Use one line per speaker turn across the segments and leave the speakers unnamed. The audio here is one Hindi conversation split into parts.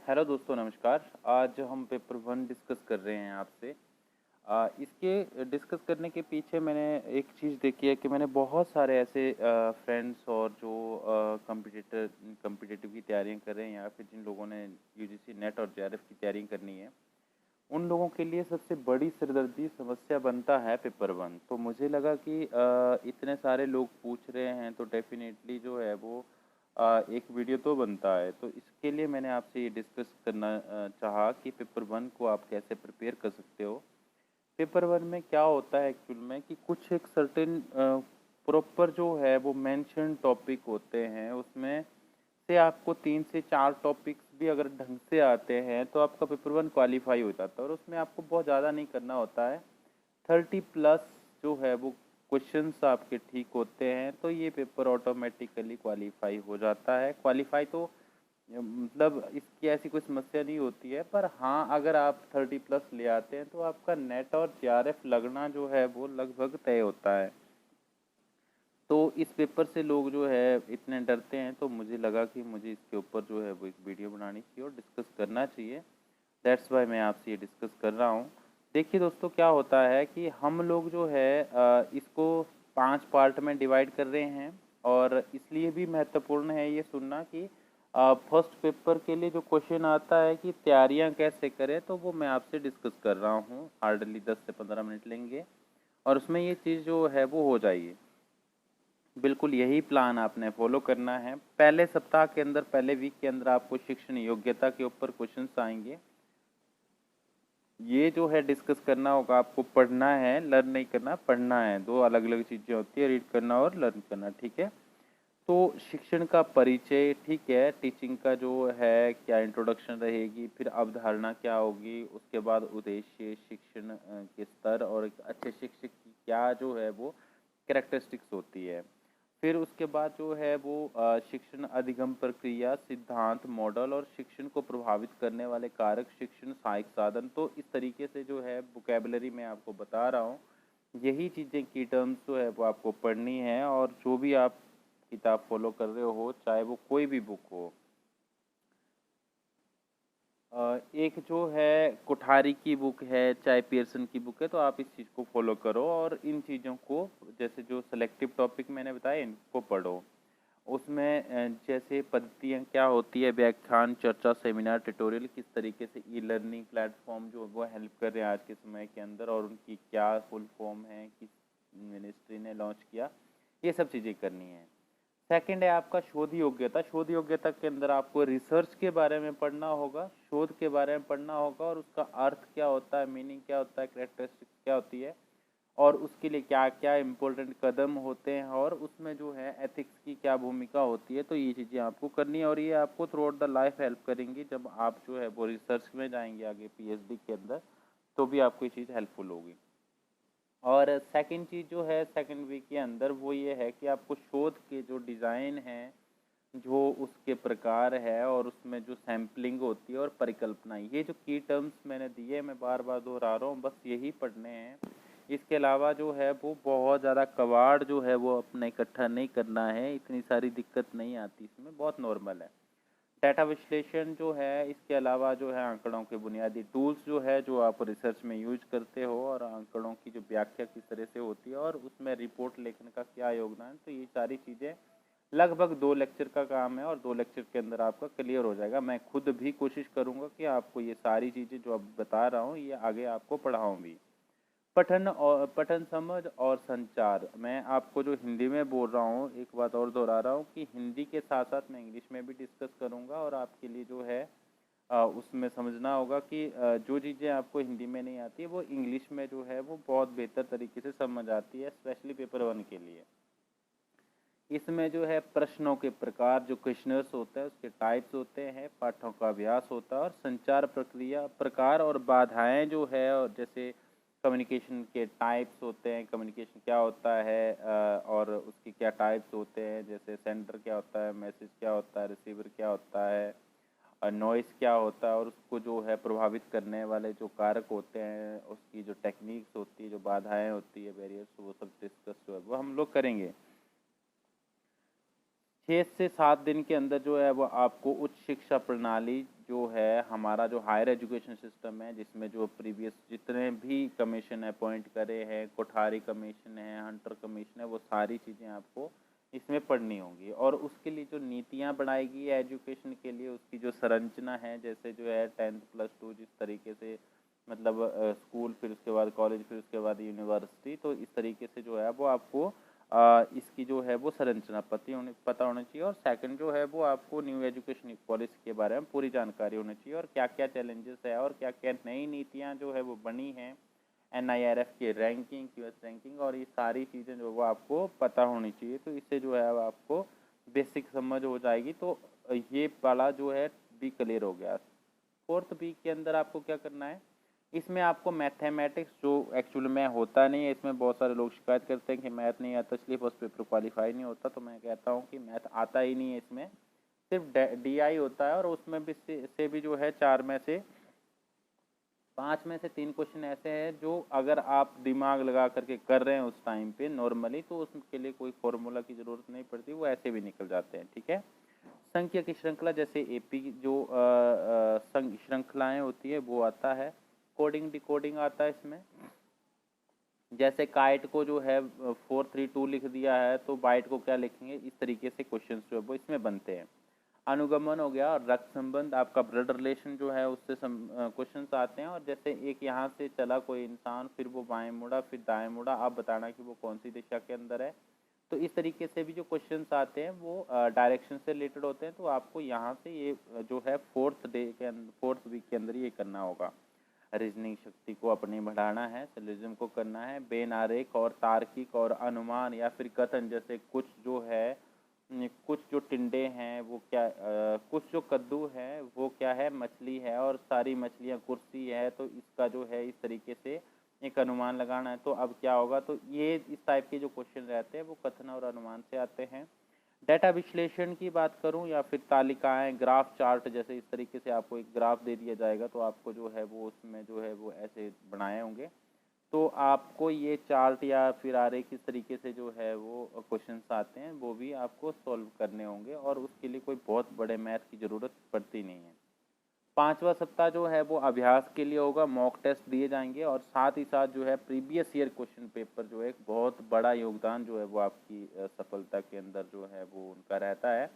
हेलो दोस्तों, नमस्कार। आज हम पेपर वन डिस्कस कर रहे हैं आपसे। इसके डिस्कस करने के पीछे मैंने एक चीज़ देखी है कि मैंने बहुत सारे ऐसे फ्रेंड्स और जो कम्पिटिटिव की तैयारियां कर रहे हैं या फिर जिन लोगों ने यूजीसी नेट और जेआरएफ की तैयारी करनी है, उन लोगों के लिए सबसे बड़ी सिरदर्दी समस्या बनता है पेपर वन। तो मुझे लगा कि इतने सारे लोग पूछ रहे हैं तो डेफिनेटली जो है वो एक वीडियो तो बनता है। तो इसके लिए मैंने आपसे ये डिस्कस करना चाहा कि पेपर वन को आप कैसे प्रिपेयर कर सकते हो। पेपर वन में क्या होता है एक्चुअल में कि कुछ एक सर्टेन प्रॉपर जो है वो मेंशन टॉपिक होते हैं, उसमें से आपको 3 से 4 टॉपिक्स भी अगर ढंग से आते हैं तो आपका पेपर वन क्वालिफाई हो जाता है और उसमें आपको बहुत ज़्यादा नहीं करना होता है। 30+ जो है वो क्वेश्चंस आपके ठीक होते हैं तो ये पेपर ऑटोमेटिकली क्वालिफाई हो जाता है। क्वालिफाई तो मतलब इसकी ऐसी कोई समस्या नहीं होती है, पर हाँ अगर आप 30+ ले आते हैं तो आपका नेट और जेआरएफ लगना जो है वो लगभग तय होता है। तो इस पेपर से लोग जो है इतने डरते हैं, तो मुझे लगा कि मुझे इसके ऊपर जो है वो एक वीडियो बनानी चाहिए और डिस्कस करना चाहिए। दैट्स वाई मैं आपसे ये डिस्कस कर रहा हूँ। देखिए दोस्तों, क्या होता है कि हम लोग जो है इसको 5 पार्ट में डिवाइड कर रहे हैं और इसलिए भी महत्वपूर्ण है ये सुनना कि फर्स्ट पेपर के लिए जो क्वेश्चन आता है कि तैयारियां कैसे करें, तो वो मैं आपसे डिस्कस कर रहा हूँ। हार्डली 10 से 15 मिनट लेंगे और उसमें ये चीज़ जो है वो हो जाएगी। बिल्कुल यही प्लान आपने फॉलो करना है। पहले सप्ताह के अंदर, पहले वीक के अंदर आपको शिक्षण योग्यता के ऊपर क्वेश्चंस आएंगे। ये जो है डिस्कस करना होगा, आपको पढ़ना है, लर्न नहीं करना, पढ़ना है। दो अलग अलग चीज़ें होती है, रीड करना और लर्न करना, ठीक है। तो शिक्षण का परिचय, ठीक है, टीचिंग का जो है क्या इंट्रोडक्शन रहेगी, फिर अवधारणा क्या होगी, उसके बाद उद्देश्य, शिक्षण के स्तर और एक अच्छे शिक्षक की क्या जो है वो कैरेक्टरिस्टिक्स होती है। फिर उसके बाद जो है वो शिक्षण अधिगम प्रक्रिया, सिद्धांत, मॉडल और शिक्षण को प्रभावित करने वाले कारक, शिक्षण सहायक साधन। तो इस तरीके से जो है वोकेबलरी मैं आपको बता रहा हूँ, यही चीज़ें की टर्म्स जो है वो आपको पढ़नी है। और जो भी आप किताब फॉलो कर रहे हो, चाहे वो कोई भी बुक हो, एक जो है कोठारी की बुक है, चाहे पियर्सन की बुक है, तो आप इस चीज़ को फॉलो करो और इन चीज़ों को, जैसे जो सेलेक्टिव टॉपिक मैंने बताए, इनको पढ़ो। उसमें जैसे पद्धतियाँ क्या होती है, व्याख्यान, चर्चा, सेमिनार, ट्यूटोरियल, किस तरीके से ई लर्निंग प्लेटफॉर्म जो वो हेल्प कर रहे हैं आज के समय के अंदर और उनकी क्या फुल फॉर्म है, किस मिनिस्ट्री ने लॉन्च किया, ये सब चीज़ें करनी है। सेकंड है आपका शोध योग्यता। शोध योग्यता के अंदर आपको रिसर्च के बारे में पढ़ना होगा, शोध के बारे में पढ़ना होगा और उसका अर्थ क्या होता है, मीनिंग क्या होता है, कैरेक्टरिस्टिक्स क्या होती है और उसके लिए क्या क्या इम्पोर्टेंट कदम होते हैं और उसमें जो है एथिक्स की क्या भूमिका होती है। तो ये चीज़ें आपको करनी है और ये आपको through out the life help करेंगी। जब आप जो है वो रिसर्च में जाएंगे आगे पीएचडी के अंदर, तो भी आपको ये चीज़ हेल्पफुल होगी। और सेकंड चीज़ जो है सेकंड वीक के अंदर, वो ये है कि आपको शोध के जो डिज़ाइन हैं, जो उसके प्रकार है और उसमें जो सैम्पलिंग होती है और परिकल्पना, ये जो की टर्म्स मैंने दिए, मैं बार बार दोहरा रहा हूँ, बस यही पढ़ने हैं। इसके अलावा जो है वो बहुत ज़्यादा कवाड़ जो है वो अपना इकट्ठा नहीं करना है, इतनी सारी दिक्कत नहीं आती इसमें, बहुत नॉर्मल है। डाटा विश्लेषण जो है, इसके अलावा जो है आंकड़ों के बुनियादी टूल्स जो है जो आप रिसर्च में यूज करते हो और आंकड़ों की जो व्याख्या किस तरह से होती है और उसमें रिपोर्ट लेखन का क्या योगदान, तो ये सारी चीज़ें लगभग 2 लेक्चर का काम है और 2 लेक्चर के अंदर आपका क्लियर हो जाएगा। मैं खुद भी कोशिश करूँगा कि आपको ये सारी चीज़ें जो अब बता रहा हूँ ये आगे आपको पढ़ाऊँ भी। पठन समझ और संचार, मैं आपको जो हिंदी में बोल रहा हूँ, एक बात और दोहरा रहा हूँ कि हिंदी के साथ साथ मैं इंग्लिश में भी डिस्कस करूँगा और आपके लिए जो है उसमें समझना होगा कि जो चीज़ें आपको हिंदी में नहीं आती है वो इंग्लिश में जो है वो बहुत बेहतर तरीके से समझ आती है, स्पेशली पेपर वन के लिए। इसमें जो है प्रश्नों के प्रकार, जो क्वेश्चनर्स होते हैं उसके टाइप्स होते हैं, पाठों का अभ्यास होता है और संचार प्रक्रिया, प्रकार और बाधाएं जो है, और जैसे कम्युनिकेशन के टाइप्स होते हैं, कम्युनिकेशन क्या होता है और उसके क्या टाइप्स होते हैं, जैसे सेंडर क्या होता है, मैसेज क्या होता है, रिसीवर क्या होता है, नॉइस क्या होता है और उसको जो है प्रभावित करने वाले जो कारक होते हैं, उसकी जो टेक्निक्स होती है, जो बाधाएं होती है, बैरियर्स, वो सब डिस्कस जो है वो हम लोग करेंगे। 6 से 7 दिन के अंदर जो है वो आपको उच्च शिक्षा प्रणाली जो है हमारा जो हायर एजुकेशन सिस्टम है, जिसमें जो प्रीवियस जितने भी कमीशन अपॉइंट करे हैं, कोठारी कमीशन है, हंटर कमीशन है, वो सारी चीज़ें आपको इसमें पढ़नी होंगी। और उसके लिए जो नीतियाँ बनाएगी एजुकेशन के लिए, उसकी जो संरचना है, जैसे जो है 10th+2 जिस तरीके से मतलब स्कूल, फिर उसके बाद कॉलेज, फिर उसके बाद यूनिवर्सिटी, तो इस तरीके से जो है वो आपको इसकी जो है वो संरचना पता होना चाहिए। और सेकंड जो है वो आपको न्यू एजुकेशन पॉलिसी के बारे में पूरी जानकारी होनी चाहिए, और क्या क्या चैलेंजेस है और क्या क्या नई नीतियाँ जो है वो बनी हैं, NIRF की रैंकिंग, QS रैंकिंग, और ये सारी चीज़ें जो वो आपको पता होनी चाहिए। तो इससे जो है आपको बेसिक समझ हो जाएगी। तो ये वाला जो है भी क्लियर हो गया। फोर्थ वीक के अंदर आपको क्या करना है, इसमें आपको मैथमेटिक्स जो एक्चुअल में होता नहीं है, इसमें बहुत सारे लोग शिकायत करते हैं कि मैथ नहीं आता इसलिए फर्स्ट पेपर क्वालिफाई नहीं होता। तो मैं कहता हूँ कि मैथ आता ही नहीं है, इसमें सिर्फ DI होता है, और उसमें भी से भी जो है 4 में से 5 में से 3 क्वेश्चन ऐसे हैं जो अगर आप दिमाग लगा करके कर रहे हैं उस टाइम पे नॉर्मली, तो उसके लिए कोई फॉर्मूला की ज़रूरत नहीं पड़ती, वो ऐसे भी निकल जाते हैं। ठीक है। संख्या की श्रृंखला जैसे AP की जो श्रृंखलाएं होती है वो आता है। कोडिंग डिकोडिंग आता है इसमें। जैसे काइट को जो है 432 लिख दिया है, तो बाइट को क्या लिखेंगे, इस तरीके से क्वेश्चंस जो है वो इसमें बनते हैं। अनुगमन हो गया, और रक्त संबंध, आपका ब्लड रिलेशन जो है उससे क्वेश्चंस आते हैं। और जैसे एक यहाँ से चला कोई इंसान, फिर वो बाएं मुड़ा, फिर दाएं मुड़ा, आप बताना कि वो कौन सी दिशा के अंदर है। तो इस तरीके से भी जो क्वेश्चंस आते हैं वो डायरेक्शन से रिलेटेड होते हैं। तो आपको यहाँ से ये जो है फोर्थ वीक के अंदर ये करना होगा। रीजनिंग शक्ति को अपनी बढ़ाना है, सिलोजिज्म को करना है। बेन आरेख और तार्किक और अनुमान या फिर कथन, जैसे कुछ जो है कुछ जो टिंडे हैं वो क्या कुछ जो कद्दू है वो क्या है, मछली है, और सारी मछलियाँ कुर्सी है। तो इसका जो है इस तरीके से एक अनुमान लगाना है। तो अब क्या होगा, तो ये इस टाइप के जो क्वेश्चन रहते हैं वो कथन और अनुमान से आते हैं। डेटा विश्लेषण की बात करूं या फिर तालिकाएं, ग्राफ, चार्ट, जैसे इस तरीके से आपको एक ग्राफ दे दिया जाएगा, तो आपको जो है वो उसमें जो है वो ऐसे बनाए होंगे। तो आपको ये चार्ट या फिर आरेख किस तरीके से जो है वो क्वेश्चंस आते हैं वो भी आपको सॉल्व करने होंगे, और उसके लिए कोई बहुत बड़े मैथ की ज़रूरत पड़ती नहीं है। 5वां सप्ताह जो है वो अभ्यास के लिए होगा, मॉक टेस्ट दिए जाएंगे, और साथ ही साथ जो है प्रीवियस ईयर क्वेश्चन पेपर जो है एक बहुत बड़ा योगदान जो है वो आपकी सफलता के अंदर जो है वो उनका रहता है।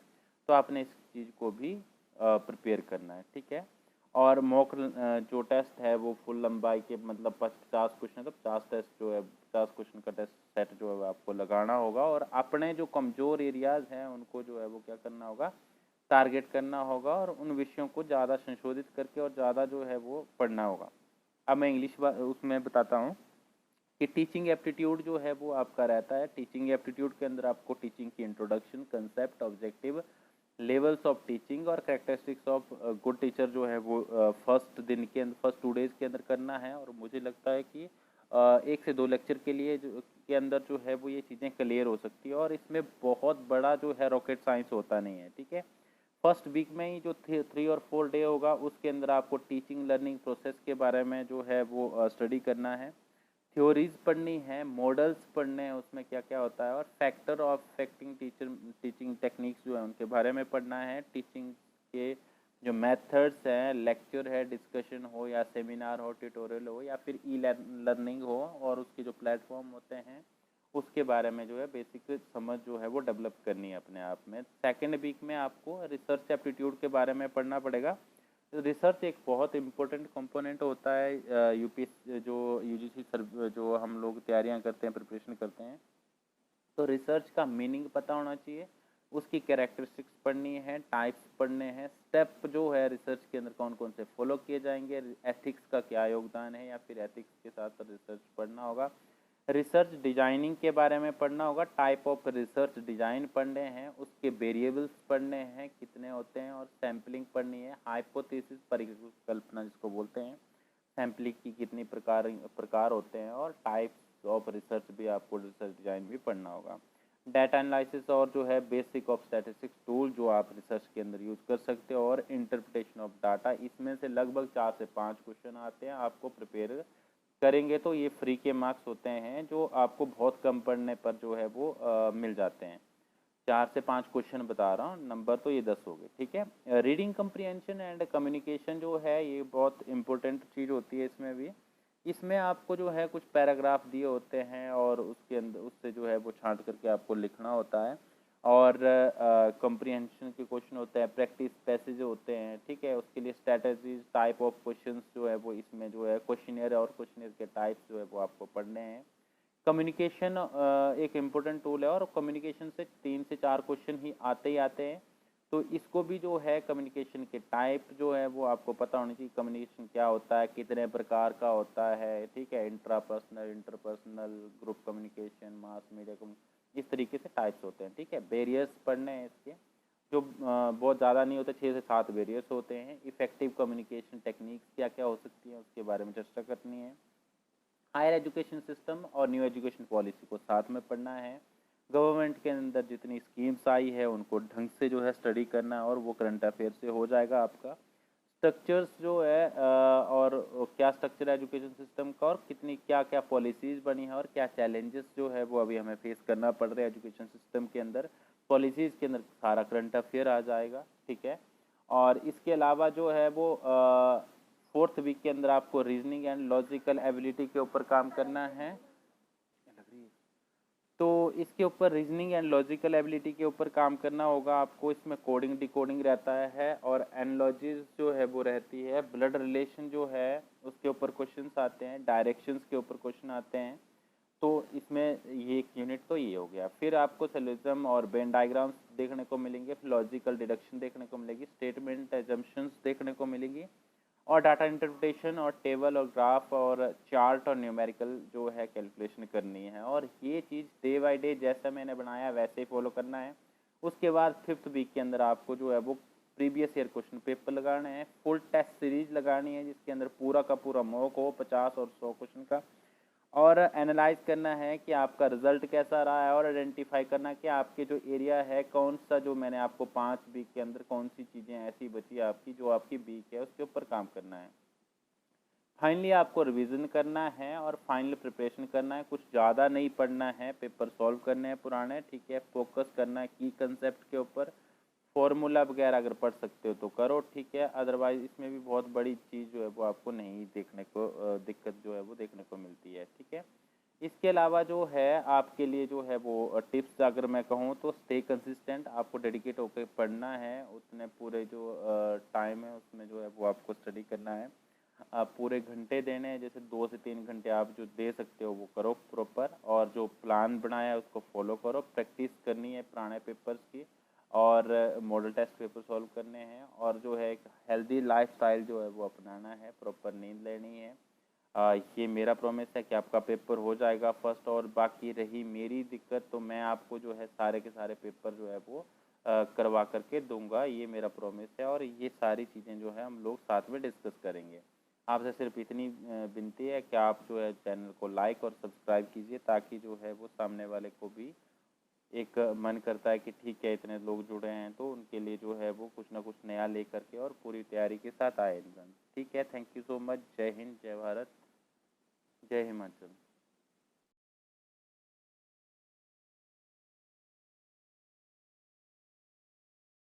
तो आपने इस चीज़ को भी प्रिपेयर करना है। ठीक है। और मॉक जो टेस्ट है वो फुल लंबाई के मतलब 50 क्वेश्चन, तो 50 टेस्ट जो है 50 क्वेश्चन का टेस्ट सेट जो है आपको लगाना होगा, और अपने जो कमज़ोर एरियाज़ हैं उनको जो है वो क्या करना होगा, टारगेट करना होगा, और उन विषयों को ज़्यादा संशोधित करके और ज़्यादा जो है वो पढ़ना होगा। अब मैं इंग्लिश उसमें बताता हूँ कि टीचिंग एप्टीट्यूड जो है वो आपका रहता है। टीचिंग एप्टीट्यूड के अंदर आपको टीचिंग की introduction, concept, objective, levels of teaching और कैरेक्टरिस्टिक्स ऑफ गुड टीचर जो है वो फर्स्ट 2 डेज़ के अंदर करना है। और मुझे लगता है कि 1 से 2 लेक्चर के लिए के अंदर जो है वो ये चीज़ें क्लियर हो सकती है, और इसमें बहुत बड़ा जो है रॉकेट साइंस होता नहीं है। ठीक है। फर्स्ट वीक में ही जो 3 और 4 डे होगा उसके अंदर आपको टीचिंग लर्निंग प्रोसेस के बारे में जो है वो स्टडी करना है, थ्योरीज पढ़नी है, मॉडल्स पढ़ने हैं उसमें क्या क्या होता है, और factor of affecting teaching techniques जो है उनके बारे में पढ़ना है। टीचिंग के जो मेथड्स हैं, लेक्चर है, डिस्कशन हो या सेमिनार हो, ट्यूटोरियल हो या फिर लर्निंग हो, और उसके जो प्लेटफॉर्म होते हैं उसके बारे में जो है बेसिक समझ जो है वो डेवलप करनी है अपने आप में। सेकेंड वीक में आपको रिसर्च एप्टीट्यूड के बारे में पढ़ना पड़ेगा। रिसर्च एक बहुत इम्पोर्टेंट कंपोनेंट होता है UPSC जो UGC जो हम लोग तैयारियां करते हैं, प्रिपरेशन करते हैं। तो रिसर्च का मीनिंग पता होना चाहिए, उसकी कैरेक्टरिस्टिक्स पढ़नी है, टाइप्स पढ़ने हैं, स्टेप जो है रिसर्च के अंदर कौन कौन से फॉलो किए जाएंगे, एथिक्स का क्या योगदान है, या फिर एथिक्स के साथ साथ रिसर्च पढ़ना होगा। रिसर्च डिजाइनिंग के बारे में पढ़ना होगा, टाइप ऑफ रिसर्च डिजाइन पढ़ने हैं, उसके वेरिएबल्स पढ़ने हैं कितने होते हैं, और सैम्पलिंग पढ़नी है, हाइपोथेसिस परिकल्पना जिसको बोलते हैं, सैम्पलिंग की कितनी प्रकार होते हैं, और टाइप्स ऑफ रिसर्च भी आपको रिसर्च डिजाइन भी पढ़ना होगा। डाटा एनालिसिस और जो है बेसिक ऑफ स्टैटिस्टिक्स टूल जो आप रिसर्च के अंदर यूज़ कर सकते हो, और इंटरप्रिटेशन ऑफ डाटा, इसमें से लगभग 4 से 5 क्वेश्चन आते हैं। आपको प्रिपेयर करेंगे तो ये फ्री के मार्क्स होते हैं जो आपको बहुत कम पढ़ने पर जो है वो मिल जाते हैं। 4 से 5 क्वेश्चन बता रहा हूँ, नंबर तो ये 10 हो गए, ठीक है। रीडिंग कम्प्रीहेंशन एंड कम्युनिकेशन जो है ये बहुत इंपॉर्टेंट चीज़ होती है इसमें भी। इसमें आपको जो है कुछ पैराग्राफ दिए होते हैं और उसके अंदर उससे जो है वो छांट करके आपको लिखना होता है। और कम्प्रीहेंशन के क्वेश्चन होते हैं, प्रैक्टिस पैसेज होते हैं, ठीक है। उसके लिए स्ट्रैटेजीज, टाइप ऑफ क्वेश्चंस जो है वो इसमें जो है क्वेश्चनियर और क्वेश्चनियर के टाइप्स जो है वो आपको पढ़ने हैं। कम्युनिकेशन एक इम्पोर्टेंट टूल है और कम्युनिकेशन से 3 से 4 क्वेश्चन ही आते हैं। तो इसको भी जो है कम्युनिकेशन के टाइप जो है वो आपको पता होनी चाहिए, कम्युनिकेशन क्या होता है, कितने प्रकार का होता है, ठीक है। Intrapersonal, interpersonal, group communication, mass media communication, इस तरीके से टाइप्स होते हैं, ठीक है। बैरियर्स पढ़ने हैं इसके, जो बहुत ज़्यादा नहीं होते, 6 से 7 बैरियर्स होते हैं। इफेक्टिव कम्युनिकेशन टेक्निक्स क्या क्या हो सकती हैं उसके बारे में चर्चा करनी है। हायर एजुकेशन सिस्टम और न्यू एजुकेशन पॉलिसी को साथ में पढ़ना है। गवर्नमेंट के अंदर जितनी स्कीम्स आई है उनको ढंग से जो है स्टडी करना है और वो करंट अफेयर से हो जाएगा आपका। स्ट्रक्चर्स जो है और क्या स्ट्रक्चर है एजुकेशन सिस्टम का और कितनी क्या क्या पॉलिसीज़ बनी है और क्या चैलेंजेस जो है वो अभी हमें फेस करना पड़ रहा है एजुकेशन सिस्टम के अंदर, पॉलिसीज़ के अंदर सारा करंट अफेयर आ जाएगा, ठीक है। और इसके अलावा जो है वो 4th वीक के अंदर आपको रीजनिंग एंड लॉजिकल एबिलिटी के ऊपर काम करना है। तो इसके ऊपर रीजनिंग एंड लॉजिकल एबिलिटी के ऊपर काम करना होगा आपको। इसमें कोडिंग डिकोडिंग रहता है और एनालॉजीज जो है वो रहती है। ब्लड रिलेशन जो है उसके ऊपर क्वेश्चंस आते हैं, डायरेक्शंस के ऊपर क्वेश्चन आते हैं। तो इसमें ये एक यूनिट तो ये हो गया। फिर आपको सिलोजिज्म और वेन डायग्राम्स देखने को मिलेंगे, लॉजिकल डिडक्शन देखने को मिलेगी, स्टेटमेंट एजम्पशंस देखने को मिलेंगी, और डाटा इंटरप्रिटेशन और टेबल और ग्राफ और चार्ट और न्यूमेरिकल जो है कैलकुलेशन करनी है। और ये चीज़ डे बाय डे जैसा मैंने बनाया वैसे ही फॉलो करना है। उसके बाद 5th वीक के अंदर आपको जो है वो प्रीवियस ईयर क्वेश्चन पेपर लगाने हैं, फुल टेस्ट सीरीज लगानी है जिसके अंदर पूरा का पूरा मॉक हो 50 और 100 क्वेश्चन का, और एनालाइज करना है कि आपका रिजल्ट कैसा रहा है और आइडेंटिफाई करना कि आपके जो एरिया है कौन सा, जो मैंने आपको 5 वीक के अंदर कौन सी चीज़ें ऐसी बची आपकी जो आपकी वीक है उसके ऊपर काम करना है। फाइनली आपको रिवीजन करना है और फाइनल प्रिपरेशन करना है। कुछ ज़्यादा नहीं पढ़ना है, पेपर सॉल्व करने हैं पुराने, ठीक है। फोकस करना है की कंसेप्ट के ऊपर, फॉर्मूला वगैरह अगर पढ़ सकते हो तो करो, ठीक है। अदरवाइज इसमें भी बहुत बड़ी चीज़ जो है वो आपको नहीं देखने को दिक्कत जो है वो देखने को मिलती है, ठीक है। इसके अलावा जो है आपके लिए जो है वो टिप्स अगर मैं कहूँ तो स्टे कंसिस्टेंट, आपको डेडिकेट होकर पढ़ना है। उतने पूरे जो टाइम है उसमें जो है वो आपको स्टडी करना है। आप पूरे घंटे देने हैं, जैसे 2 से 3 घंटे आप जो दे सकते हो वो करो प्रॉपर, और जो प्लान बनाया है उसको फॉलो करो। प्रैक्टिस करनी है पुराने पेपर्स की, और मॉडल टेस्ट पेपर सॉल्व करने हैं, और जो है एक हेल्दी लाइफस्टाइल जो है वो अपनाना है, प्रॉपर नींद लेनी है। ये मेरा प्रॉमिस है कि आपका पेपर हो जाएगा फर्स्ट। और बाकी रही मेरी दिक्कत तो मैं आपको जो है सारे के सारे पेपर जो है वो करवा करके दूंगा, ये मेरा प्रॉमिस है। और ये सारी चीज़ें जो है हम लोग साथ में डिस्कस करेंगे। आपसे सिर्फ इतनी विनती है कि आप जो है चैनल को लाइक और सब्सक्राइब कीजिए, ताकि जो है वो सामने वाले को भी एक मन करता है कि ठीक है इतने लोग जुड़े हैं तो उनके लिए जो है वो कुछ ना कुछ नया ले करके और पूरी तैयारी के साथ आए इंसान, ठीक है। Thank you so much. जय हिंद, जय भारत, जय हिमाचल।